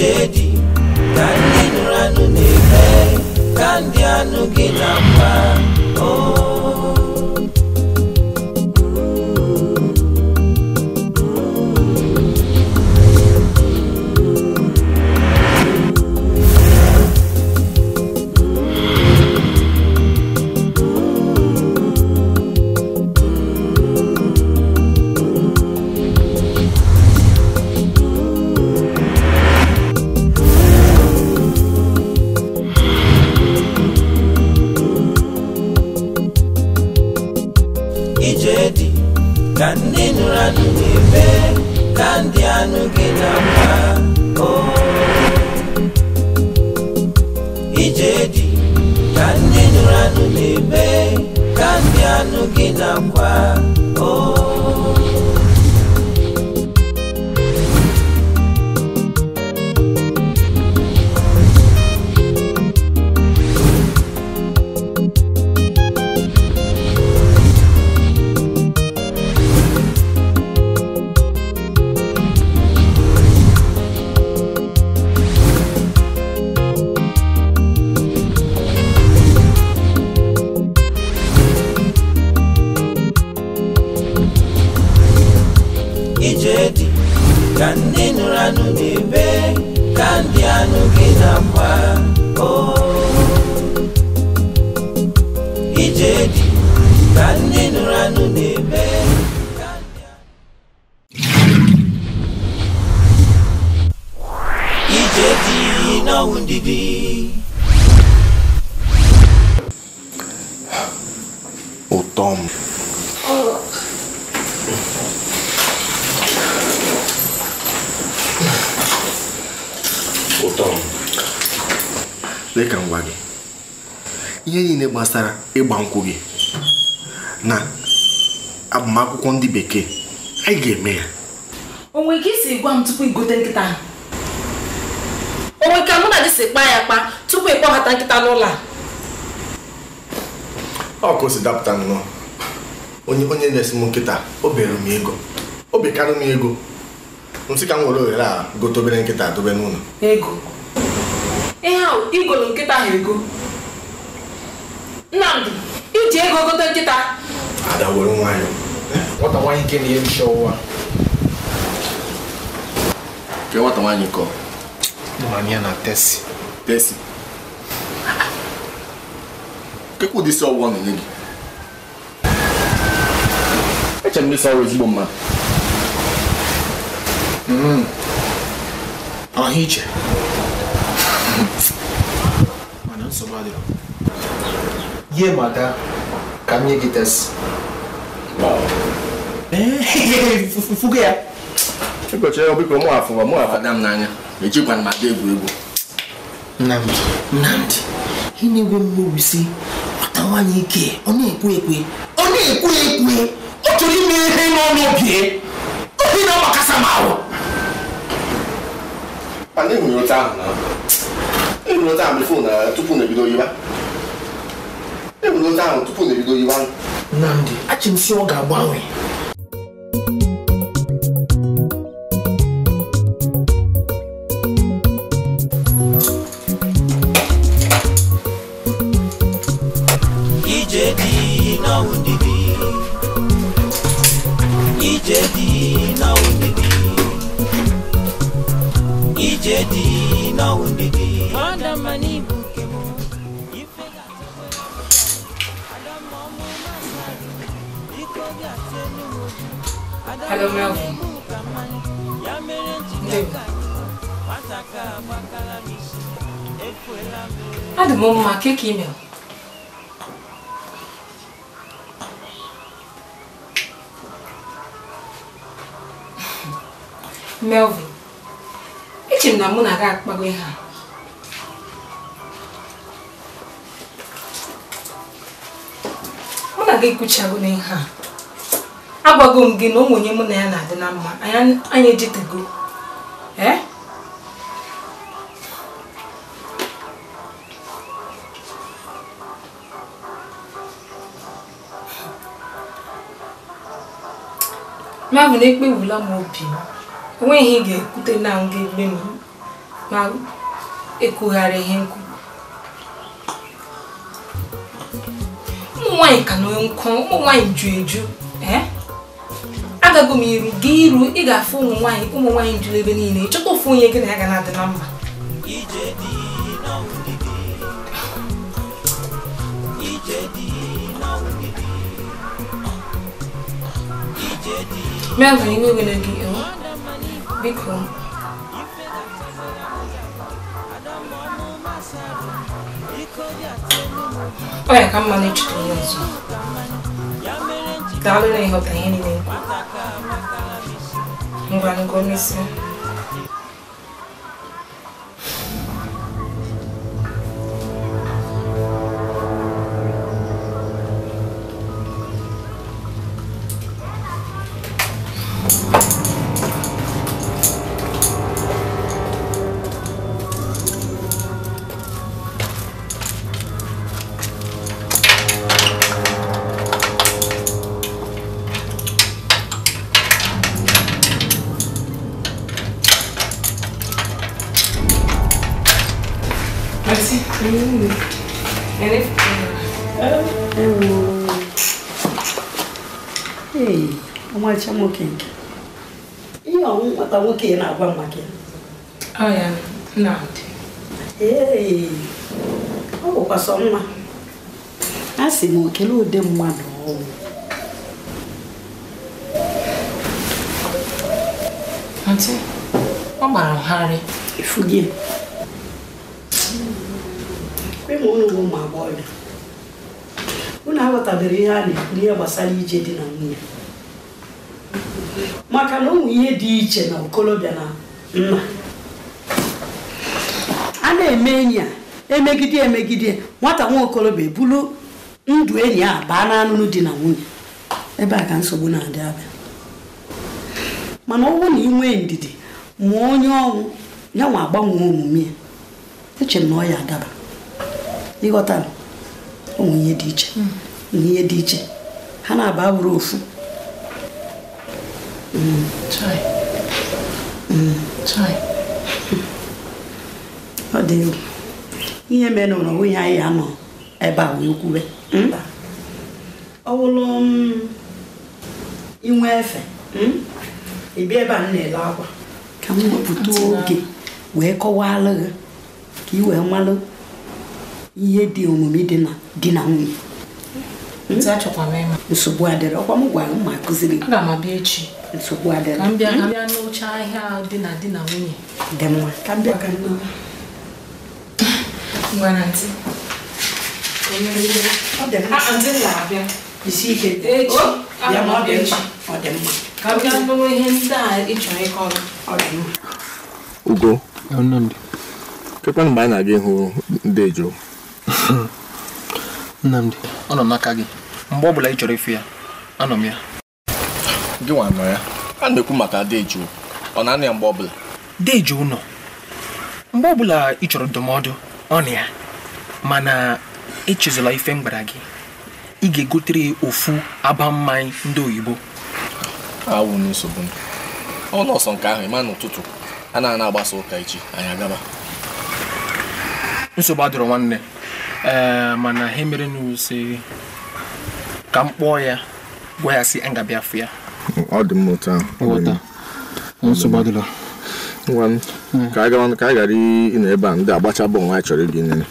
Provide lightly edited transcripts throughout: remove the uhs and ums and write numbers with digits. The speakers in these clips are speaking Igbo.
Ijedi kandi nuranu nebe kandi anu ginamba Ijedi kandi nuranu nebe kandi anu ginamba Ijedi kandi nuranu nebe kandi anu ginamba Ijedi kandi nuranu nebe kandi anu ginamba Ijedi kandi nuranu nebe Ijedi na undidi O Tom. Leka ngwa gị ihe niile gbasara ịgba nkwụ gị na agbamakwụkwọ ndị bekee anyị ga-eme ya. Onwe ka isi gwa m tupu igote nkịta? Onwe ka mụ na gị si kpa ya kpa tupu ịkpọbata nkịta n'ụlọ a? Ọ ka o si dapụta nnọọ. Onye na-esi m nkịta o bere m ego, o bekarị m ego, nsị ka m were ohere a gote obere nkịta dobe n'ụlọ. Ego? Ihe ahụ igolo nkịta ahụ ego? Nnamdị, iji ego gote nkịta? Ada were nwayọ. Nwata nwaanyị nke na-enye m ụwa. Ke nwata nwaanyị kọ? Manya na Tesi. Tesi. Kekwu dị isi ọwụwa na-enye gị? Eche m isi ọrụ ezigbo mma. Ahụ iche. Mana nsogbu adịrọ. Ye mada ka m nye gị Tesi. Fuge ya. Ụbọchị ya biko mụ afụ ada m n'anya. Ejikwana m ada egwu. Nnamdị, ị na-egwe mmụọ isi nwata nwaanyị ike ọ na-ekwe ekwe. Ọ chọrọ ime ihe n'ọnụ obi. Obi na-agbakasa m ahụ. Ana ehuru otu ahụ na ehuru otu ahụ bifo na tupu na ebido yiba. Ehuru otu ahụ tupu na ebido yiba. Nnamdị, achị m si ọ ga-agbanwe. Ijedi na undidi Ijedi na undidi Ijedi na undidi Wanda manibu kemo Ifega Hello, Melvin. Adị m mma keke email. Melvin, eche m na mụ na gị akpago ihe a. Mụ na gị ekwuchago n'ihe a. Agwago m gị na ụmụ onye mụ na ya na-adị na mma, anyị ejitego. Melvin ekpewula m obi m. Enweghị ihe ị ga-ekwute na nga egbe m. ma ekwugharị ihe nkwu ụmụ nwaanyị ka na nkụ ụmụ nwaanyị ju eju agago m iru gị iru ị ga-afụ ụmụ nwaanyị juru ebe niile ịchọta ofu onye gị na ya ga na-adị na mma Melvin, iwe wele gị biko ọ ya ka mma na-echeta onye ọzọ daalụ na ịghọta ihe niile ngwa ngwa n'isi ọmarịcha nwoke nke ihe ọnwụ nwata nwoke na-agwa maka ya Nnamdị ọ bụkwa sọ mma a sị m okele ụdị mmadụ ọnwụ Aunty, ọ gbara ngharị ifugi kwe ma unu ụmụ agbọghọ unu aghọtabere ihe a na-ekwu n'ihe gbasara ije dị na nwunye maka na ụmụ ihe dị iche na okolobịa na nna a na-eme enyi a emegide nwata nwa okolobịa ebulu ndụ enyi a baa n'anụnụ dị na nwunye ebe a ka nsogbu na-adị abịa mana ọ bụrụ na ị nwee ndidi ma onye ọnwụ ya nwa agbanwe omume ya eche m na ọ ya adaba ịghọtara ụmụ ihe dị iche ihe dị iche ha na-aba bụrụ ofu ọ dị egwu ihe mere na nwunye anyị ya nọ ebe a wee kwube ọ bụrụ inwe efe ịbịa ebe a na-ele akwa ka m wepụta oge wee kọwalụ gị ka ị wee malụ ihe dị omume dị na nwunye nsogbu adịrị ọkwa m gwara m ma akụziri aga m abịa echi nsogbu adịrị ka m bịa n'oche ahịa dị na nwunye dị mma ka m bịa ka ngwa na ntị ọ dị mma ntị na-abịa isi ike echi ya ma ọ dị mma ọ dị mma ka m bịa nụrụ ihe ndị a ị chọrọ ịkọrọ ọ dị mma Ugo kekwanụ mgbe anyị na-aga ịhụ ndị ejo Nnamdị ọ nọ n'aka gị mgbe ọbụla ị chọrọ ịfụ ya anọ m ya gị nwa nọ ya a na-ekwu maka Dejo ọ na-anọ ya mgbe ọbụla Dejo nọ mgbe ọbụla ị chọrọ ndụmọdụ ọ na ya mana echezọla ife m gbara gị ị ga-egotere ofu aba mmanya ndị oyibo awụ n'nsogbu ọ nọsọ nke ahụ ịma n'ụtụtụ a na-agbasa ụka echi anyị agaba nsogbu adịrọ nwanne mana ha mere n'use ka m kpọọ ya gwa ya si ngabịa afụ ya ọ dị m otu ahụ nsogbu adịrọ ka anyị ghara ịnọ ebe a ndị agbacha bọọlụ anyị chọrọ ịga inene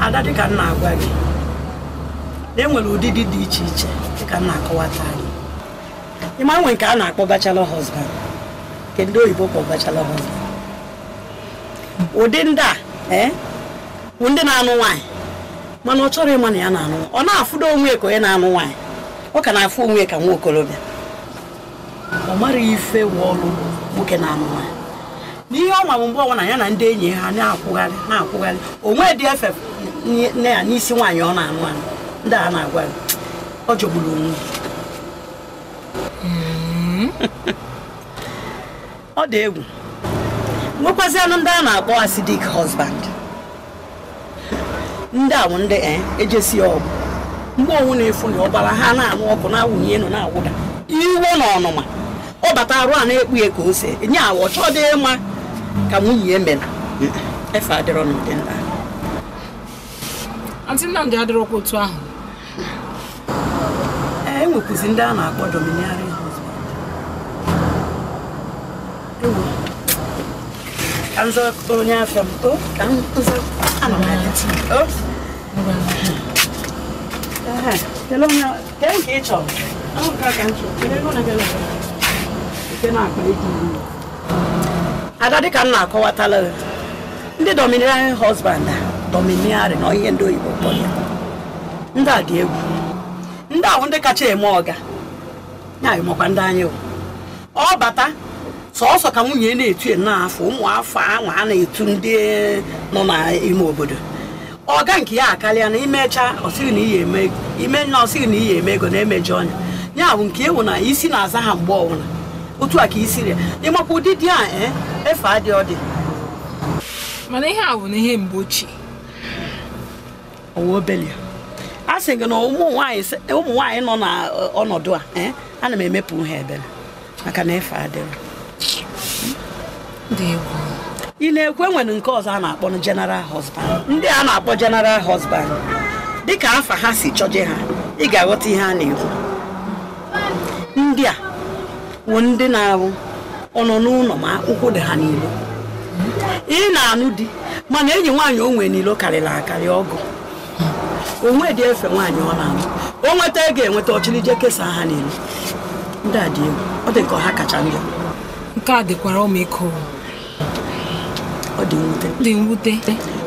ada dịka m na-agwa gị na enwere ụdịdị dị iche iche dịka m na-akọwata gị ịma nwe nke a na-akpọ bachelor husband nke ndị oyibo kpọ bachelor husband ụdị ndị a bụ ndị na-anụ nwaanyị mana ọ chọrọ ịma na ya na-anụ ọ na-afụdo onwe ka onye na-anụ nwaanyị ọ ka na-afụ onwe ka nwa okorobịa ọ mara ife wụ ọrụ nwoke na-anụ nwaanyị n'ihe ọ ma bụ mgbe ọnwa na ya na ndị enyi ha na-akwụgharị onwe dị efe nne ya n'isi nwaanyị ọ na-anụ anụ ndị a na-agwa ọ jọgburu onwe ọ dị egwu nwekwazianụ ndị a na-akpọ acidic husband. Ndị a bụ ndị ejesi ọgwụ mgbe onwe na-efu na ọbara ha na-anụ ọkụ na-awụnye elu na-awụda iwe na ọnụma ọ bata arụ a na-ekpu ya ka ose nye awa ọ chọọ dị ịma ka nwunye ya mere efe adịrọ n'ụdị ndị ahụ. Aunty Nnamdi adịrọkwa otu ahụ. Enwekwuzi ndị a na-akpọ domineering husband. Ka nzọ onye afọ m ka m nzọ ana m abịa. Hello, thank you, Chom. I'm going to go to the domineering husband, domineering, or you do it. Ndị a dị egwu. Ndị ahụ ndị kacha eme ọga. Ya ịmọkwa ndị anyị. Ọ bata sọọsọ ka nwunye na-etu n'afọ ụmụ afọ ahụ a na-etu ndị nọ n'ime obodo. Ọga nke ya akarịa na imecha ọsịrị na ihe eme ime na ọsịrị na ihe eme ego na-emeje ọnya. Ya bụ nke ewu na isi na-aza ha mgbe ọbụla. Otu a ka isi rịa. Ịmakwa ụdị dị a efe adị ọ dị. Mana ihe a bụ na ihe mgbe ochie. Ọwa obele. A sị gị na ụmụ nwaanyị nọ na ọnọdụ a ana m emepụ ha ebere maka na efe adịrị. Ị na-ekwe nwere nke ọzọ a na-akpọ general husband. Ndị a na-akpọ general husband dịka afa ha si chọje ha ị ga-aghọta ihe a na-ekwu. Ndị a wụ ndị na-awụ ọnọ n'ụlọ ma ụkwụ dị ha n'ilo. Ị na-anụ di mana enyi nwaanyị o nwere n'ilo karịrị akarị ọgụ. Onwe dị efe nwaanyị ọ na-anụ. O nweta ego enweta ọchịlije kesa ha n'ilo. Ndị a dị egwu. Ọ dị ka ha kacha njọ. Nke a dịkwara ọmịiko. Ọ dị mwute. Dị mwute.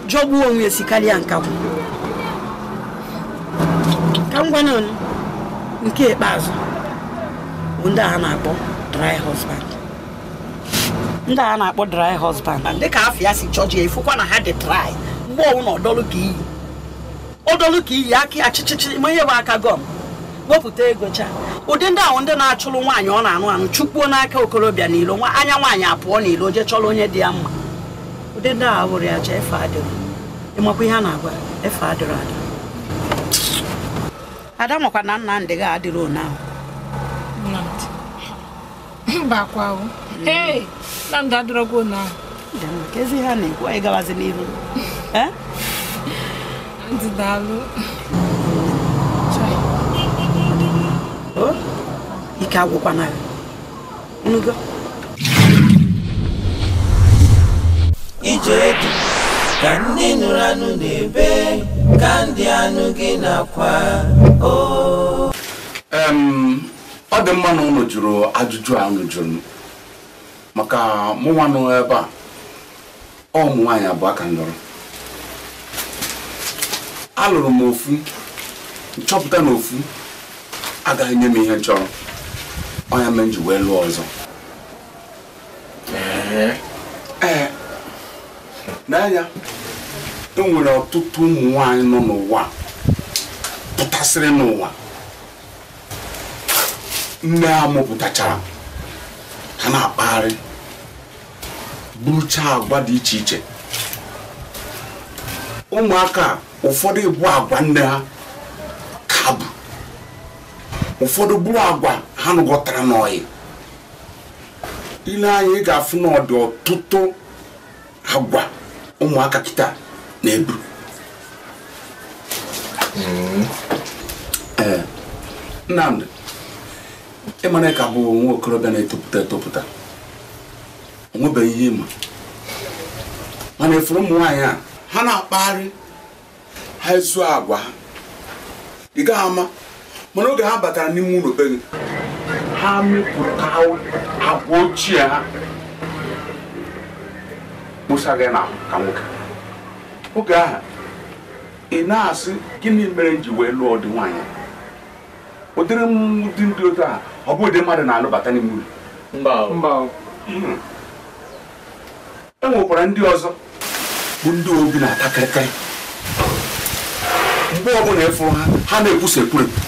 Jọgbuo onwe esi karịa nkagbu. Ka ngwa nọ nke ikpeazụ bụ ndị a na-akpọ dry husband. Ndị a na-akpọ dry husband. Dịka afọ ya si chọji ya ifukwa na ha dị dry. Mgbe ọwụ na ọdọlụ ka iyi. Ọdọlụ ka iyi aka achịchịchị ma ihe bụ aka gọm. Wepụta ego cha. Ụdị ndị ahụ ndị na-achụrụ nwaanyị ọ na-anụ anụ chukpuo n'aka okorobịa n'ilo anya nwaanyị apụọ n'ilo je chọrọ onye dị ya mma. Ụdị ndị a wụrụ ya cha efe adịrị. Ịmakwa ihe a na-agwa efe adịrị adị. Ada makwa na Nnamdi ga-adịrị one ahụ. Nnamdi. Mba kwa ahụ. Hey, Nnamdi adịrọkwa one ahụ. Ka ezi ha na-ekwu anyị gawazi n'ihu. Ndị daalụ. Ike agwụkwana ya. Nugo. Ije dị ka ndị nụrụ anụ na-ebe ka ndị anụ gị nakwa ọ dị mma na ụlọ jụrụ ajụjụ a ụlọ jụrụ maka mụnwa nọ ebe a ụmụ nwaanyị abụọ ka ndọrọ alụrụ m ofu nchọpụta na ofu agaghị nye m ihe nchọrọ ọnya mere m ji wee lụọ ọzọ n'anya enwere ọtụtụ ụmụ nwaanyị nọ n'ụwa pụtasịrị n'ụwa nne ha mụpụtachara ha na-akpagharị burucha agwa dị iche iche ụmụaka ụfọdụ ebu agwa nne ha ka bụ ụfọdụ buru agwa ha nụgọtara n'ọyị ile anya ị ga-afụ n'ọdụ ọtụtụ agwa ụmụaka kịta na-ebu Nnamdi ịmana ka bụ nwa okorobịa na-etopụta onwebeghị ihe ịma mana efuru ụmụ nwaanyị a ha na-akpagharị ha ezu agwa ha ị gaghị ama mana oge ha batara n'ime ụlọ be gị ha mepụta agwa ochie ha kpụsa gị n'ahụ ka nwoke oge ahụ ị na-asị gịnị mere m ji wee lụọ dị nwaanyị ụdịrị m ụdị ndị otu a ọ bụ ụdị mmadụ na-alụbata n'ime ụlọ e nwekwara ndị ọzọ bụ ndị obi na-ata kịrịkịrị mgbe ọbụla ịfụrụ ha ha na-ekwusa ekwurekwu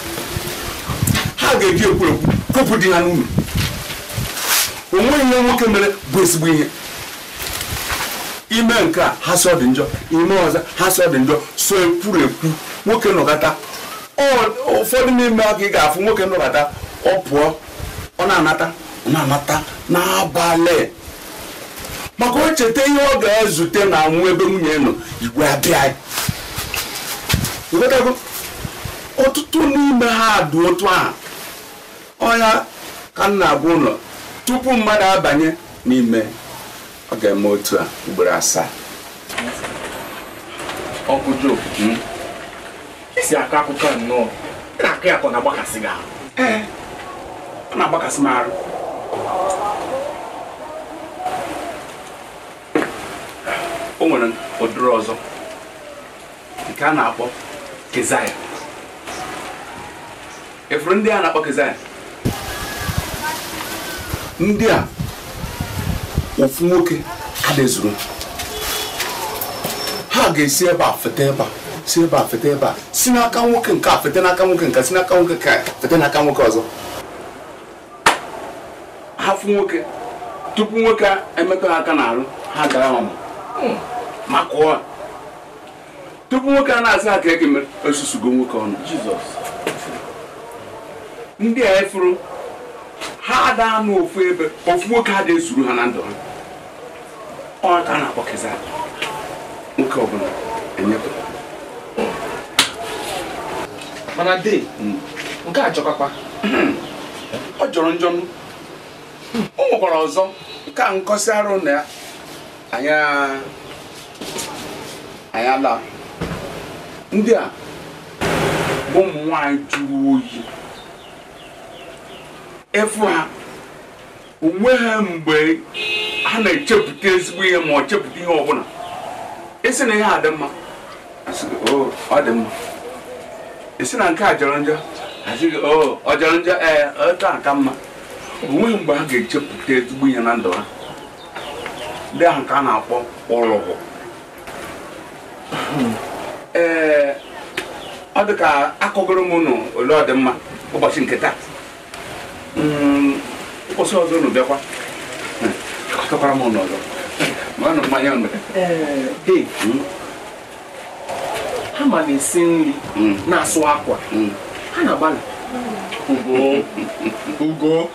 ha ga-eji ekwurekwu kwepụ di ha n'ụlọ onweghị ihe nwoke mere bụ ezigbo ihe ime nke a ha sọ dị njọ ime ọzọ ha sọ dị njọ so ekwuru ekwu nwoke nọkata ụfọdụ n'ime aka ị ga-afụ nwoke nọkata ọ pụọ ọ na-anata n'abalị maka o cheta ihe ọ ga-ezute na nwụ ebe nwunye nọ igwe abịa ọtụtụ n'ime ha dị otu a ọnya ka m na-agwa ụlọ tupu mmadụ abanye n'ime ọ ga-eme otu a ugboro 7 ọkụ Job isi akọ akụkọ nnọọ na-akọ ya ka ọ na-agbakasị gị ahụ. Ọ na-agbakasị m arụ. O nwere ụdịrị ọzọ nke a na-akpọ Kezaya. Efere ndị a na-akpọ Kezaya, ndị a ofu nwoke adịzuru ha ga-esi ebe a fete ebe a si ebe a fete ebe a si n'aka nwoke nke a fete n'aka nwoke nke si n'aka nwoke ka fete n'aka nwoke ọzọ hafụ nwoke tupu nwoke emetụ ha aka n'arụ ha gara ọmụ maka ụwa tupu nwoke a na-asị ha ka eke mere osusugo nwoke ọnụ Jizọs. Ndị a efuru ha ada n'ofu ebe ofu nwoke a ga-ezuru ha na ndụ ha ọ ka a na-akpọ Kezaya. Nwoke ọbụla enyepụ mana de nke a jọkakwa ọ jọrọ njọ. O nwekwara ọzọ nke a nkọsi arụ na ya anyị ala ndị a bụ ụmụ nwanyị juru oyi efu ha onwe ha mgbe ha na-echepụta ezigbo ihe ma ọ chepụta ihe ọbụla esi na ihe a dị mma ọ dị mma esi na nke a jọrọ njọ asịghị ọ jọrọ njọ otu a ka mma onweghị mgbe ha ga-echepụta ezigbo ihe na ndụ ha. Ndị ahụ ka a na-akpọ ọlọgwụ. Ọ dị ka akọgoro m unu ole ọ dị mma ụbọchị nke taa ụbọchị ọzọ unu bịakwa akọtakwara m unu ọzọ ma ọnụ mmanya unu ha ma na-esi nri na-asụ akwa ha na-agbalị ugo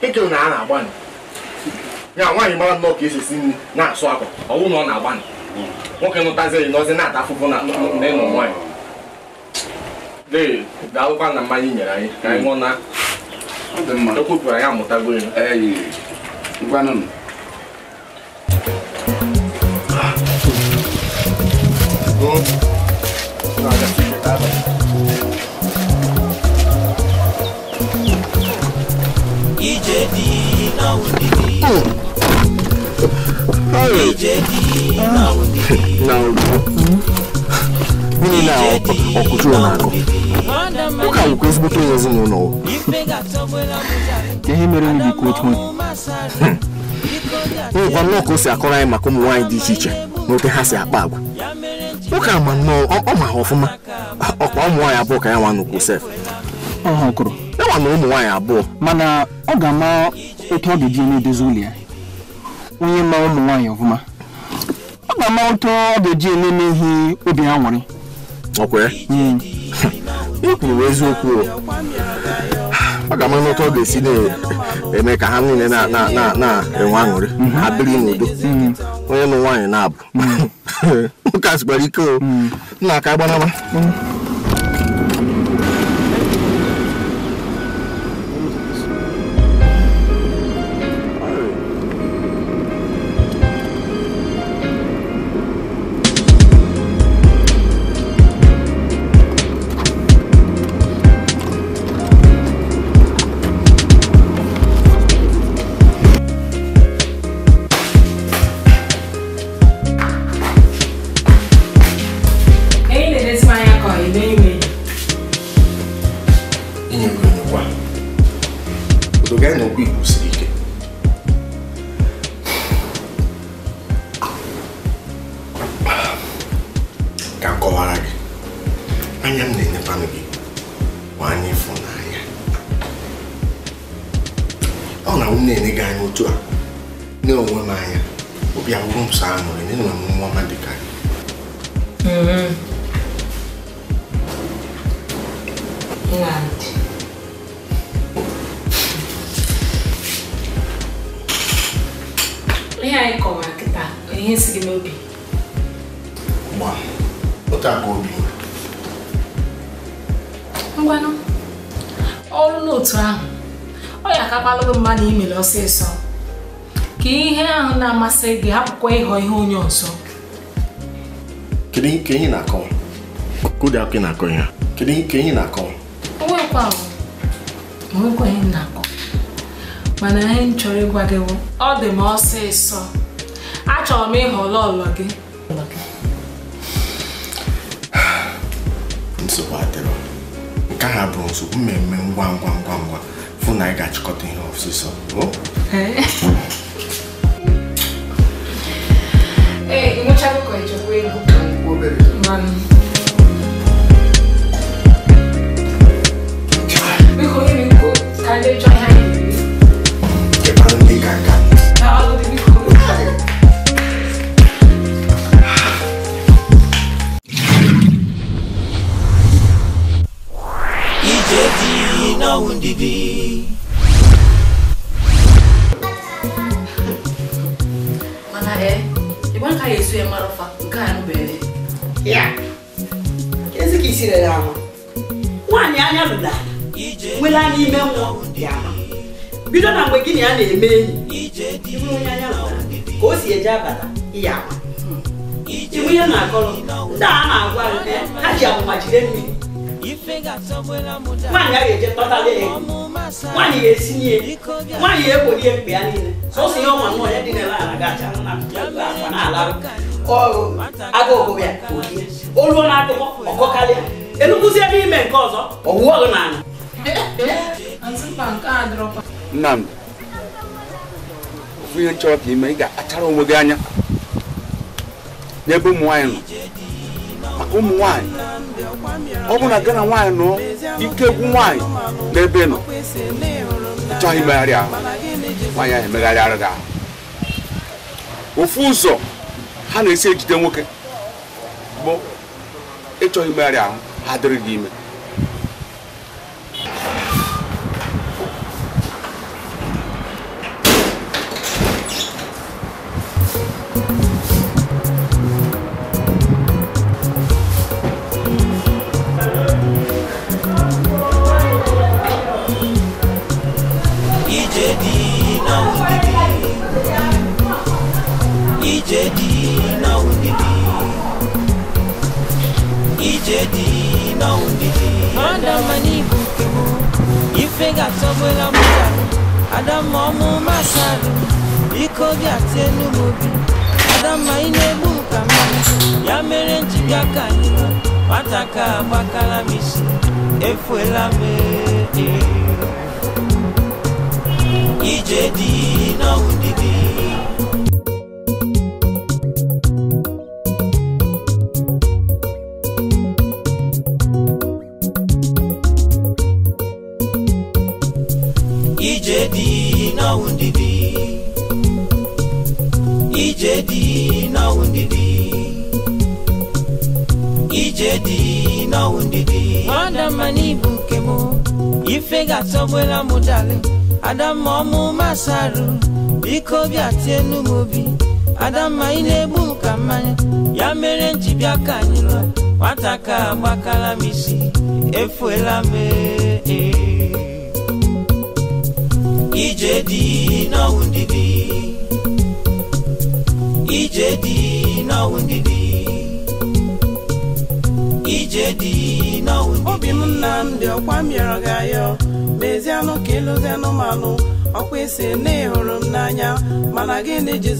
ike na a na-agbanị ya nwaanyị mara nnọọ ka esi esi nri na-asụ akwa ọwụ na ọ na-agbanị nwoke nụtazi n'ọzi na-ata afụfụ na ịnụ nwaanyị dee daalụkwa na mmanya nyere anyị ka anyị ṅụọ na ekwupụrụ anyị amụtago elu ngwanụ ije dị na ụdịdị ije dị na ụdịdị gịnị na ọkụchụ na-akọ ụka nwekwa ezigbote onye ezinụlọ ihe mere m biko otu nwekwa nnọọ ka o si akọrọ anyị maka ụmụ nwaanyị dị iche iche na ote ha si akpa agwa nwoke ama nnọọ ọ ma ha ọfụma ọkwa ụmụ nwaanyị abụọ ka ya nwa nnukwu sef ọha kwuru ya nwa na ụmụ nwaanyị abụọ mana ọ ga-ama otu ọ ga-eji na-edozi ụlọ ya onye ma ụmụ nwaanyị ọfụma ọ ga-ama otu ọ ga-eji na-eme ihe obi ha nwere ọkwa ya ị kwuru eziokwu ọ ga-ama n'otu ọ ga-esi na-eme ka ha niile na-enwe aṅụrị ha biri n'udo onye nụ nwaanyị na-abụ ụka sikwara ike o nna aka agbanama obi awụrụ m saa aṅụrị na enwere m nwa Madika. Nnamdi. Ihe anyị kọwara kịta ihe si gị n'obi. Gba, otu aka obi. Ngwanụ, ọrụ n'otu ahụ, ọ ya akakwalụ gị mma na imere ọsịsọ. Ka ihe ahụ na-amasị gị hapụkwa ịghọ ihe onye ọzọ. Kedu ihe ị na-akọwa? Kụdị akụ ị na-akọ ya. Kedu ihe ị na-akọwa? Onwekwa ihe m na-akọ. Mana ihe m chọrọ ịgwa gị bụ, ọ dị m ọsịsọ. Achọrọ m ịghọrọ ọlọ gị. Nsogbu adịrọ. Nke ha bụ nsogbu mmemme ngwa fụ na anyị ga-achịkọta ihe ọsịsọ. Ị nwụchago ka echekwa ego. Biko ihe biko ka ndị chọọ ihe anyị eri. Kebanụ ndị ga-aga. Ije dị n'ọnwụ ndidi. Mana ịgba nka ya esu ya mara fa nke a nụbere. Ya. Ezi ka isi rere ahụ. Nwaanyị anya lụla. Nwere anya ime nwa ya. Bido na mgbe gị na ya na-eme enyi. Ibu onye anya lụla. Ka o si eje abata iya ama. Ibu ihe na-akọrọ. Ndị a na-agwa ha ji amụma jide mmiri. Nwaanyị a ga-eje tọtala ego. Nwaanyị ga-esinye. Nwaanyị ga-egbori mkpe ya niile. Sọsọ ihe ọma nwa ya dị n'ele ala gacha akwa na-alarụ. Ọrụ agụgụ ya okie. Olu na-akụkọ ọkọkarịa. Enukwuzi ebe ime nke ọzọ ọwụwa ọrụ n'ala. Nnamdi, ofu ihe nchọrọ ka ime ị ga-akpachara onwe gị anya n'ebe ụmụ nwaanyị nọ. Maka ụmụ nwaanyị ọ bụ na gị na nwaanyị nọ ike egwu nwaanyị n'ebe nọ chọghị imegharị ahụ, nwaanyị ahụ emegharịara gị ahụ. Ofu ụzọ ha na-esi ejide nwoke bụ ịchọghị imegharị ahụ ha dịrị gị ime. Adamma ina-egbu m ka mmanya ya mere njibia ka anyị lụọ nwata ka agbakala m isi efuela m ije dị n'ọnwụ ndidi ije dị n'ọnwụ ndidi ije dị n'ọnwụ ndidi obi m Nnamdi ọkwa mịọrọ gị ayọ mezianụ ka ịlụzi anụmanụ ọkwa isi na ịhụrụ m n'anya mana gịnị ji